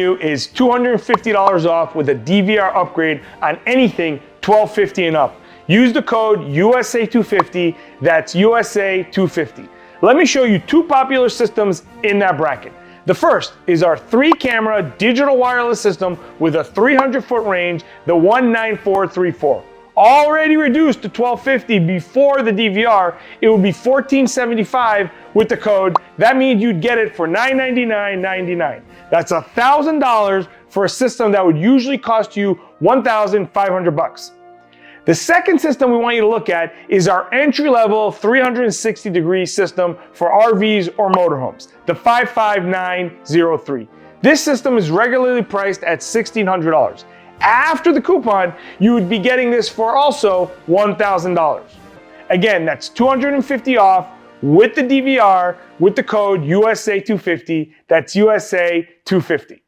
is $250 off with a DVR upgrade on anything 1250 and up. Use the code USA250, that's USA250. Let me show you two popular systems in that bracket. The first is our 3-camera digital wireless system with a 300-foot range, the 19434. Already reduced to $1250 before the DVR, it would be $1475 with the code. That means you'd get it for $999.99. That's $1,000 for a system that would usually cost you $1,500. The second system we want you to look at is our entry-level 360-degree system for RVs or motorhomes, the 55903. This system is regularly priced at $1,600. After the coupon, you would be getting this for also $1,000. Again, that's $250 off with the DVR with the code USA250. That's USA250.